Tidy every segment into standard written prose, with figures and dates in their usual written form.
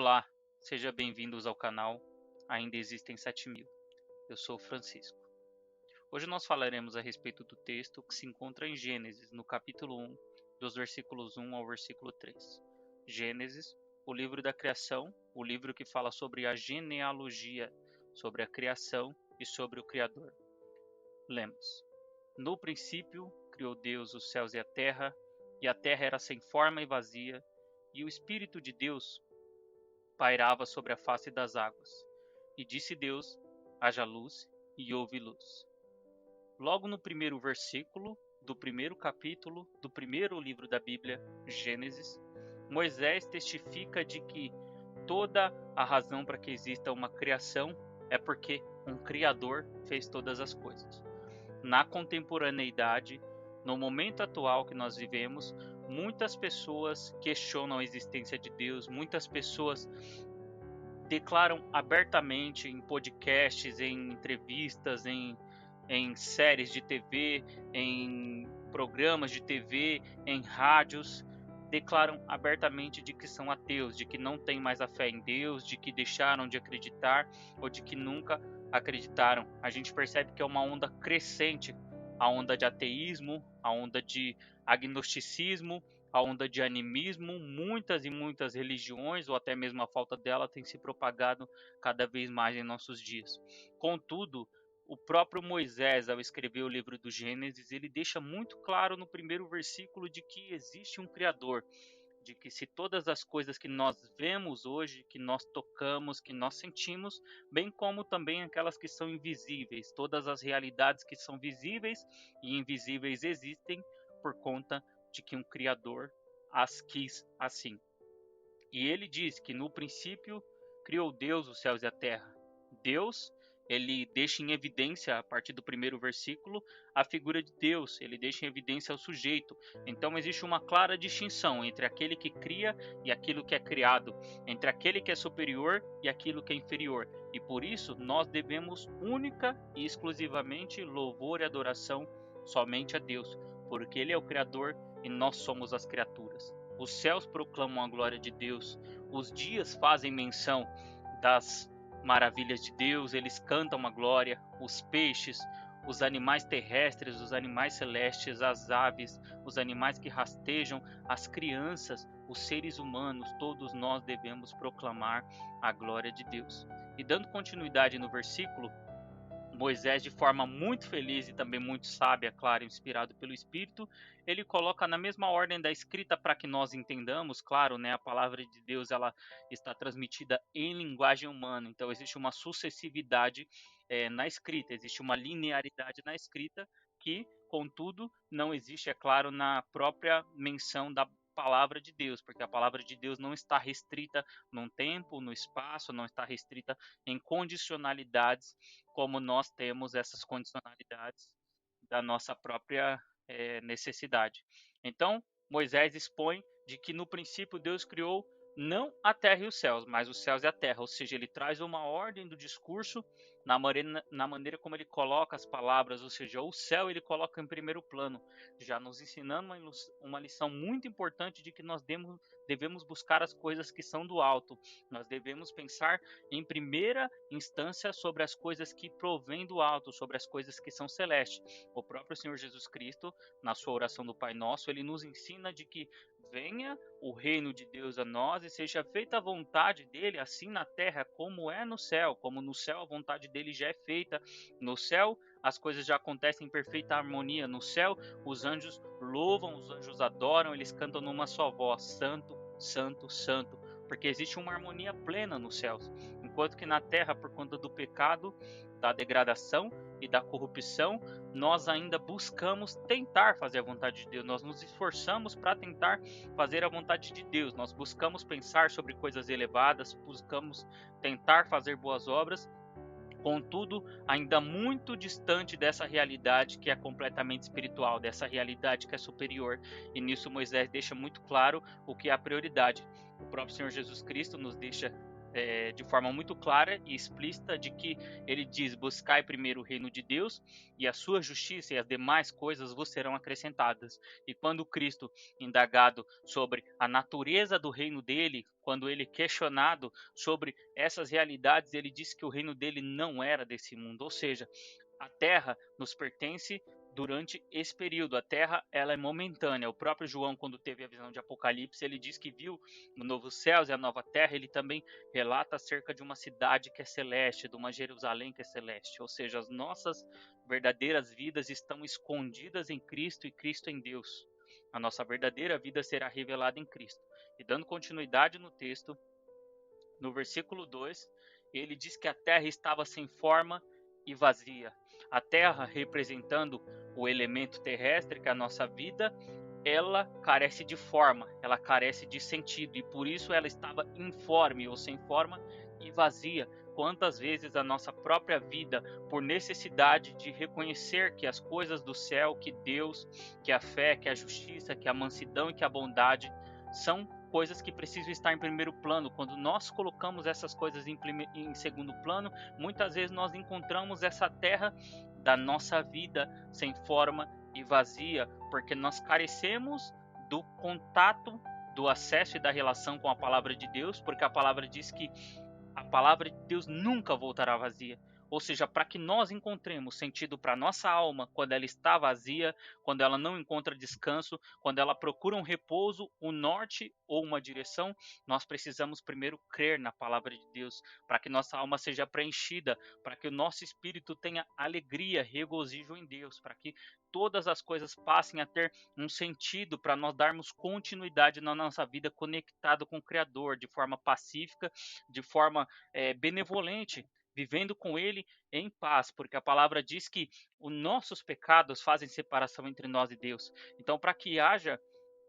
Olá, sejam bem-vindos ao canal Ainda Existem 7.000. Eu sou o Francisco. Hoje nós falaremos a respeito do texto que se encontra em Gênesis, no capítulo 1, dos versículos 1 ao versículo 3. Gênesis, o livro da criação, o livro que fala sobre a genealogia, sobre a criação e sobre o Criador. Lemos: No princípio criou Deus os céus e a terra era sem forma e vazia, e o Espírito de Deus pairava sobre a face das águas. E disse Deus: haja luz, e houve luz. Logo no primeiro versículo do primeiro capítulo do primeiro livro da Bíblia, Gênesis, Moisés testifica de que toda a razão para que exista uma criação é porque um Criador fez todas as coisas. Na contemporaneidade, no momento atual que nós vivemos, muitas pessoas questionam a existência de Deus, muitas pessoas declaram abertamente em podcasts, em entrevistas, em séries de TV, em programas de TV, em rádios, declaram abertamente de que são ateus, de que não têm mais a fé em Deus, de que deixaram de acreditar ou de que nunca acreditaram. A gente percebe que é uma onda crescente, a onda de ateísmo, a onda de agnosticismo, a onda de animismo. Muitas e muitas religiões, ou até mesmo a falta dela, tem se propagado cada vez mais em nossos dias. Contudo, o próprio Moisés, ao escrever o livro do Gênesis, ele deixa muito claro no primeiro versículo de que existe um Criador, de que se todas as coisas que nós vemos hoje, que nós tocamos, que nós sentimos, bem como também aquelas que são invisíveis, todas as realidades que são visíveis e invisíveis existem por conta de que um Criador as quis assim. E ele diz que no princípio criou Deus os céus e a terra. Deus, ele deixa em evidência, a partir do primeiro versículo, a figura de Deus, ele deixa em evidência o sujeito. Então existe uma clara distinção entre aquele que cria e aquilo que é criado, entre aquele que é superior e aquilo que é inferior. E por isso nós devemos única e exclusivamente louvor e adoração somente a Deus, porque ele é o Criador e nós somos as criaturas. Os céus proclamam a glória de Deus, os dias fazem menção das maravilhas de Deus, eles cantam a glória, os peixes, os animais terrestres, os animais celestes, as aves, os animais que rastejam, as crianças, os seres humanos, todos nós devemos proclamar a glória de Deus. E dando continuidade no versículo, Moisés, de forma muito feliz e também muito sábia, claro, inspirado pelo Espírito, ele coloca na mesma ordem da escrita para que nós entendamos, claro, né, a palavra de Deus ela está transmitida em linguagem humana, então existe uma sucessividade na escrita, existe uma linearidade na escrita que, contudo, não existe, é claro, na própria menção da palavra de Deus, porque a palavra de Deus não está restrita num tempo, no espaço, não está restrita em condicionalidades como nós temos essas condicionalidades da nossa própria necessidade. Então, Moisés expõe de que no princípio Deus criou não a terra e os céus, mas os céus e a terra, ou seja, ele traz uma ordem do discurso na maneira como ele coloca as palavras, ou seja, o céu ele coloca em primeiro plano, já nos ensinando uma lição muito importante de que nós devemos buscar as coisas que são do alto, nós devemos pensar em primeira instância sobre as coisas que provêm do alto, sobre as coisas que são celestes. O próprio Senhor Jesus Cristo, na sua oração do Pai Nosso, ele nos ensina de que venha o reino de Deus a nós e seja feita a vontade dele, assim na terra como é no céu. Como no céu a vontade dele já é feita. No céu as coisas já acontecem em perfeita harmonia. No céu os anjos louvam, os anjos adoram, eles cantam numa só voz: Santo, Santo, Santo. Porque existe uma harmonia plena nos céus. Enquanto que na terra, por conta do pecado, da degradação e da corrupção, nós ainda buscamos tentar fazer a vontade de Deus, nós nos esforçamos para tentar fazer a vontade de Deus, nós buscamos pensar sobre coisas elevadas, buscamos tentar fazer boas obras, contudo, ainda muito distante dessa realidade que é completamente espiritual, dessa realidade que é superior, e nisso Moisés deixa muito claro o que é a prioridade. O próprio Senhor Jesus Cristo nos deixa de forma muito clara e explícita de que ele diz: buscai primeiro o reino de Deus e a sua justiça, e as demais coisas vos serão acrescentadas. E quando Cristo, indagado sobre a natureza do reino dele, quando ele questionado sobre essas realidades, ele disse que o reino dele não era desse mundo, ou seja, a terra nos pertence durante esse período. A terra, ela é momentânea. O próprio João, quando teve a visão de Apocalipse, ele diz que viu o novo céus e a nova terra. Ele também relata acerca de uma cidade que é celeste, de uma Jerusalém que é celeste. Ou seja, as nossas verdadeiras vidas estão escondidas em Cristo e Cristo em Deus. A nossa verdadeira vida será revelada em Cristo. E dando continuidade no texto, no versículo 2, ele diz que a terra estava sem forma e vazia. A terra, representando o elemento terrestre, que é a nossa vida, ela carece de forma, ela carece de sentido, e por isso ela estava informe ou sem forma e vazia. Quantas vezes a nossa própria vida, por necessidade de reconhecer que as coisas do céu, que Deus, que a fé, que a justiça, que a mansidão e que a bondade são coisas que precisam estar em primeiro plano. Quando nós colocamos essas coisas em segundo plano, muitas vezes nós encontramos essa terra da nossa vida sem forma e vazia, porque nós carecemos do contato, do acesso e da relação com a palavra de Deus, porque a palavra diz que a palavra de Deus nunca voltará vazia. Ou seja, para que nós encontremos sentido para nossa alma quando ela está vazia, quando ela não encontra descanso, quando ela procura um repouso, um norte ou uma direção, nós precisamos primeiro crer na palavra de Deus, para que nossa alma seja preenchida, para que o nosso espírito tenha alegria, regozijo em Deus, para que todas as coisas passem a ter um sentido, para nós darmos continuidade na nossa vida conectado com o Criador, de forma pacífica, de forma benevolente, vivendo com Ele em paz, porque a palavra diz que os nossos pecados fazem separação entre nós e Deus. Então, para que haja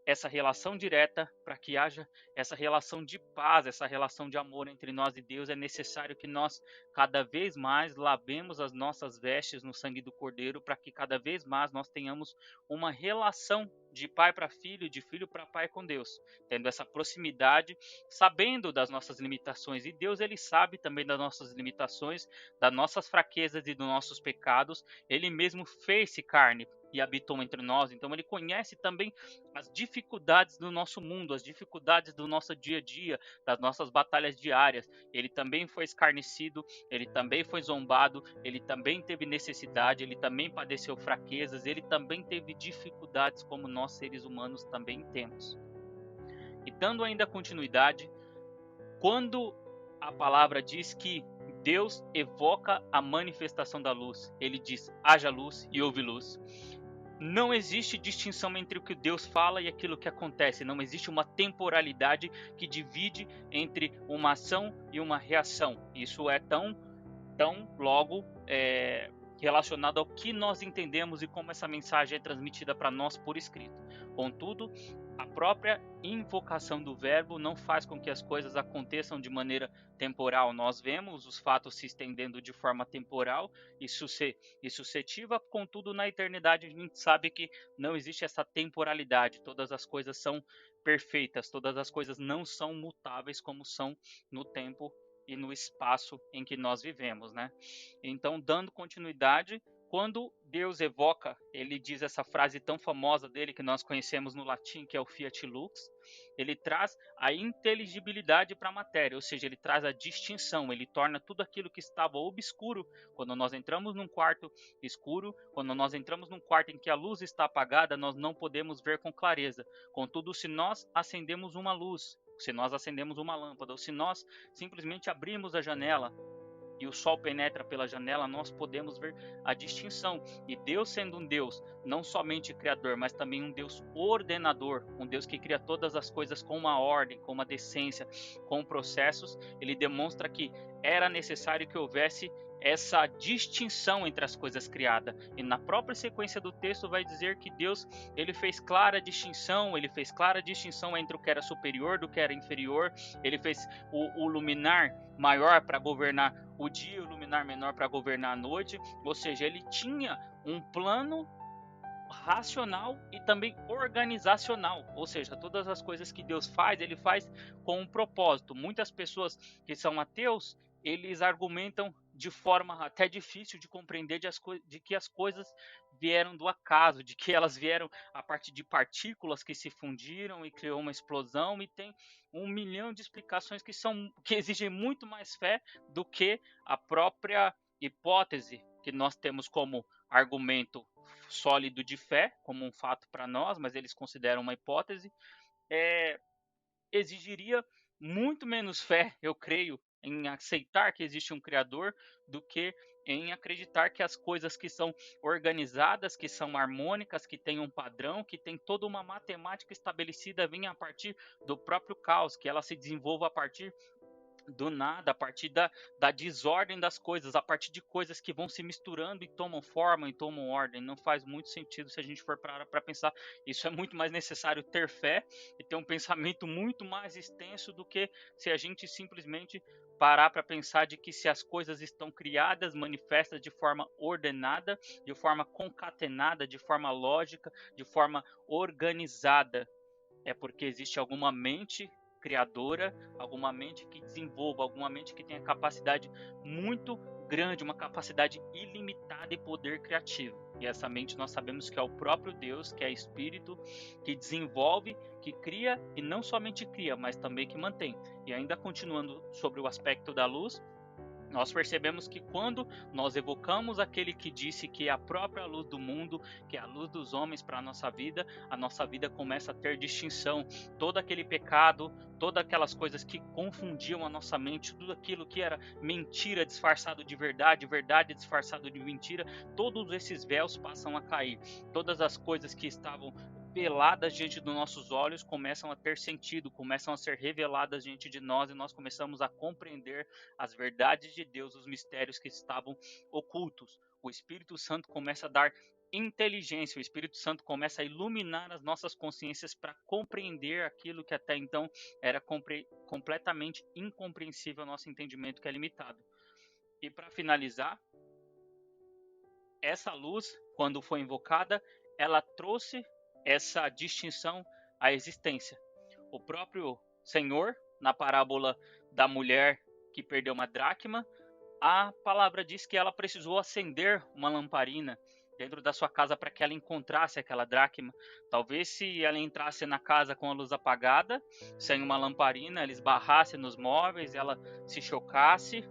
essa relação direta, para que haja essa relação de paz, essa relação de amor entre nós e Deus, é necessário que nós cada vez mais lavemos as nossas vestes no sangue do Cordeiro, para que cada vez mais nós tenhamos uma relação de pai para filho, de filho para pai com Deus, tendo essa proximidade, sabendo das nossas limitações. E Deus, ele sabe também das nossas limitações, das nossas fraquezas e dos nossos pecados. Ele mesmo fez-se carne e habitou entre nós, então ele conhece também as dificuldades do nosso mundo, as dificuldades do nosso dia a dia, das nossas batalhas diárias. Ele também foi escarnecido, ele também foi zombado, ele também teve necessidade, ele também padeceu fraquezas, ele também teve dificuldades como nós seres humanos também temos. E dando ainda continuidade, quando a palavra diz que Deus evoca a manifestação da luz, ele diz: haja luz e houve luz. Não existe distinção entre o que Deus fala e aquilo que acontece. Não existe uma temporalidade que divide entre uma ação e uma reação. Isso é tão logo relacionado ao que nós entendemos e como essa mensagem é transmitida para nós por escrito. Contudo, a própria invocação do verbo não faz com que as coisas aconteçam de maneira temporal. Nós vemos os fatos se estendendo de forma temporal e suscetiva, contudo, na eternidade a gente sabe que não existe essa temporalidade. Todas as coisas são perfeitas, todas as coisas não são mutáveis como são no tempo e no espaço em que nós vivemos, né? Então, dando continuidade, quando Deus evoca, ele diz essa frase tão famosa dele que nós conhecemos no latim, que é o Fiat Lux, ele traz a inteligibilidade para a matéria, ou seja, ele traz a distinção, ele torna tudo aquilo que estava obscuro, quando nós entramos num quarto escuro, quando nós entramos num quarto em que a luz está apagada, nós não podemos ver com clareza. Contudo, se nós acendemos uma luz, se nós acendemos uma lâmpada, ou se nós simplesmente abrimos a janela e o sol penetra pela janela, nós podemos ver a distinção. E Deus, sendo um Deus não somente criador, mas também um Deus ordenador, um Deus que cria todas as coisas com uma ordem, com uma decência, com processos, ele demonstra que era necessário que houvesse essa distinção entre as coisas criadas. E na própria sequência do texto vai dizer que Deus, ele fez clara distinção entre o que era superior do que era inferior. Ele fez o luminar maior para governar o dia, o luminar menor para governar a noite. Ou seja, ele tinha um plano racional e também organizacional, ou seja, todas as coisas que Deus faz, ele faz com um propósito. Muitas pessoas que são ateus, eles argumentam de forma até difícil de compreender de que as coisas vieram do acaso, de que elas vieram a partir de partículas que se fundiram e criou uma explosão, e tem um milhão de explicações que exigem muito mais fé do que a própria hipótese que nós temos como argumento sólido de fé, como um fato para nós, mas eles consideram uma hipótese, exigiria muito menos fé, eu creio, em aceitar que existe um Criador do que em acreditar que as coisas que são organizadas, que são harmônicas, que têm um padrão, que tem toda uma matemática estabelecida, venha a partir do próprio caos, que ela se desenvolva a partir do nada, a partir da desordem das coisas, a partir de coisas que vão se misturando e tomam forma e tomam ordem. Não faz muito sentido se a gente for para pensar. Isso é muito mais necessário ter fé e ter um pensamento muito mais extenso do que se a gente simplesmente parar para pensar de que se as coisas estão criadas, manifestas de forma ordenada, de forma concatenada, de forma lógica, de forma organizada, é porque existe alguma mente criadora, alguma mente que desenvolva, alguma mente que tenha capacidade muito grande, uma capacidade ilimitada e poder criativo. E essa mente nós sabemos que é o próprio Deus, que é Espírito, que desenvolve, que cria e não somente cria, mas também que mantém. E ainda continuando sobre o aspecto da luz, nós percebemos que quando nós evocamos aquele que disse que é a própria luz do mundo, que é a luz dos homens para a nossa vida começa a ter distinção. Todo aquele pecado, todas aquelas coisas que confundiam a nossa mente, tudo aquilo que era mentira disfarçado de verdade, verdade disfarçado de mentira, todos esses véus passam a cair. Todas as coisas que estavam veladas diante dos nossos olhos começam a ter sentido, começam a ser reveladas diante de nós e nós começamos a compreender as verdades de Deus, os mistérios que estavam ocultos. O Espírito Santo começa a dar inteligência, o Espírito Santo começa a iluminar as nossas consciências para compreender aquilo que até então era completamente incompreensível ao nosso entendimento, que é limitado. E para finalizar, essa luz, quando foi invocada, ela trouxe essa distinção à existência. O próprio Senhor, na parábola da mulher que perdeu uma dracma, a palavra diz que ela precisou acender uma lamparina dentro da sua casa para que ela encontrasse aquela dracma. Talvez se ela entrasse na casa com a luz apagada, sem uma lamparina, ela esbarrasse nos móveis, ela se chocasse.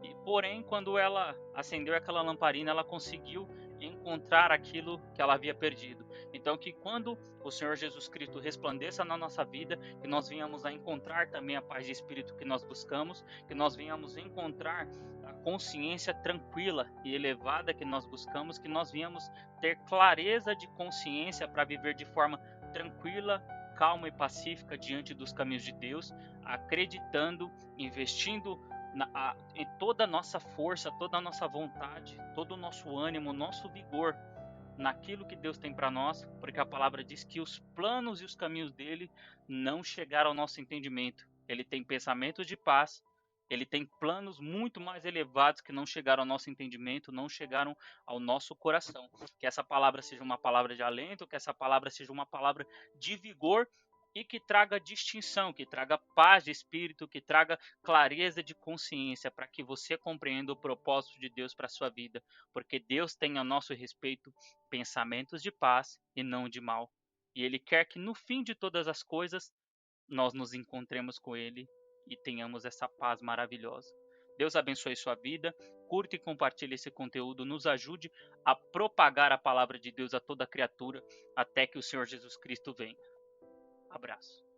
E, porém, quando ela acendeu aquela lamparina, ela conseguiu encontrar aquilo que ela havia perdido. Então, que quando o Senhor Jesus Cristo resplandeça na nossa vida, que nós venhamos a encontrar também a paz de espírito que nós buscamos, que nós venhamos encontrar a consciência tranquila e elevada que nós buscamos, que nós venhamos ter clareza de consciência para viver de forma tranquila, calma e pacífica diante dos caminhos de Deus, acreditando, investindo em toda a nossa força, toda a nossa vontade, todo o nosso ânimo, nosso vigor naquilo que Deus tem para nós, porque a palavra diz que os planos e os caminhos dele não chegaram ao nosso entendimento. Ele tem pensamentos de paz, ele tem planos muito mais elevados que não chegaram ao nosso entendimento, não chegaram ao nosso coração. Que essa palavra seja uma palavra de alento, que essa palavra seja uma palavra de vigor e que traga distinção, que traga paz de espírito, que traga clareza de consciência, para que você compreenda o propósito de Deus para a sua vida, porque Deus tem a nosso respeito pensamentos de paz e não de mal. E Ele quer que no fim de todas as coisas nós nos encontremos com Ele e tenhamos essa paz maravilhosa. Deus abençoe sua vida, curta e compartilhe esse conteúdo, nos ajude a propagar a palavra de Deus a toda criatura até que o Senhor Jesus Cristo venha. Abraço.